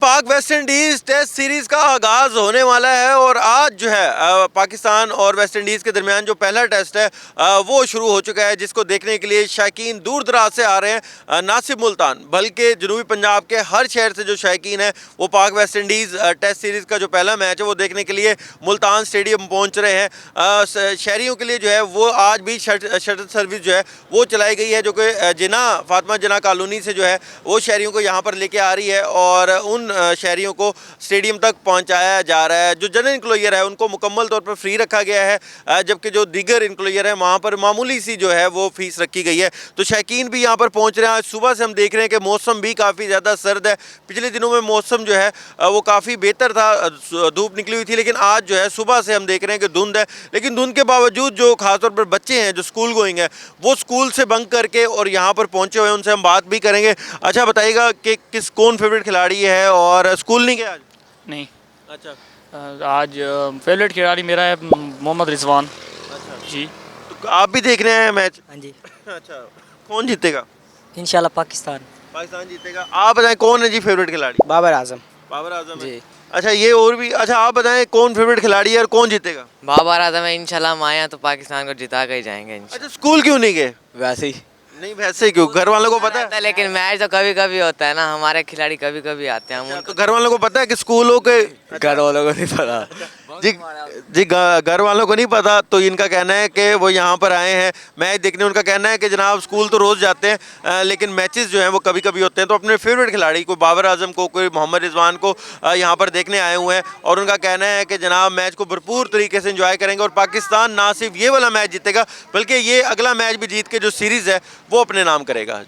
पाक West Indies test series का आगाज होने वाला है और आज जो है पाकिस्तान और वेस्ट इंडीज के दरमियान जो पहला टेस्ट है वो शुरू हो चुका है, जिसको देखने के लिए शायकीन दूर दराज से आ रहे हैं। ना सिर्फ मुल्तान बल्कि जनूबी पंजाब के हर शहर से जो शायकीन है वो पाक वेस्ट इंडीज टेस्ट सीरीज का जो पहला मैच है वो देखने के लिए मुल्तान स्टेडियम पहुंच रहे हैं। शहरियों के लिए जो है वो आज भी शटल सर्विस जो है वो चलाई गई है, जो कि जिना फातिमा जिना कॉलोनी से जो है वो शहरियों को यहाँ पर लेके आ रही है और उन शहरियों को स्टेडियम तक पहुंचाया जा रहा है। जो जनरल इंक्लोजर है उनको मुकम्मल तौर पर फ्री रखा गया है, जबकि जो दीगर इंक्लोजर है वहाँ पर मामूली सी जो है वो फीस रखी गई है। तो शौकीन भी यहाँ पर पहुँच रहे हैं। आज सुबह से हम देख रहे हैं कि मौसम भी काफ़ी ज़्यादा सर्द है। पिछले दिनों में मौसम जो है वो काफ़ी बेहतर था, धूप निकली हुई थी, लेकिन आज जो है सुबह से हम देख रहे हैं कि धुंध है। लेकिन धुंध के बावजूद जो खासतौर पर बच्चे हैं जो स्कूल गोइंग है वो स्कूल से बंक करके और यहाँ पर पहुँचे हुए हैं, उनसे हम बात भी करेंगे। अच्छा बताइएगा कि कौन फेवरेट खिलाड़ी है और स्कूल नहीं गया आज? नहीं। अच्छा, आज फेवरेट खिलाड़ी मेरा है मोहम्मद रिजवान। अच्छा जी। तो आप भी देख रहे हैं मैच? हाँ जी, अच्छा, कौन जीतेगा? इंशाल्लाह पाकिस्तान। पाकिस्तान जीतेगा। आप बताएं कौन है जी फेवरेट खिलाड़ी? बाबर आजम। बाबर आजम है। जी। अच्छा, ये और भी, अच्छा आप बताएं कौन फेवरेट खिलाड़ी है और कौन जीतेगा? बाबर आजम है। इंशाल्लाह हम आए हैं तो पाकिस्तान को जिता कर ही जाएंगे अच्छा, स्कूल क्यों नहीं गए? वैसे ही नहीं, वैसे क्यों? घर वालों को पता है? लेकिन मैच तो कभी कभी होता है ना, हमारे खिलाड़ी कभी कभी आते हैं, हम अच्छा, उनको तो घर वालों को पता है कि स्कूलों के घर वालों को नहीं पता। जी जी घर वालों को नहीं पता, तो इनका कहना है कि वो यहाँ पर आए हैं मैच देखने। उनका कहना है कि जनाब स्कूल तो रोज़ जाते हैं लेकिन मैचेस जो हैं वो कभी कभी होते हैं। तो अपने फेवरेट खिलाड़ी कोई बाबर आजम को, कोई मोहम्मद रिजवान को यहाँ पर देखने आए हुए हैं और उनका कहना है कि जनाब मैच को भरपूर तरीके से एंजॉय करेंगे और पाकिस्तान ना सिर्फ ये वाला मैच जीतेगा बल्कि ये अगला मैच भी जीत के जो सीरीज़ है वो अपने नाम करेगा।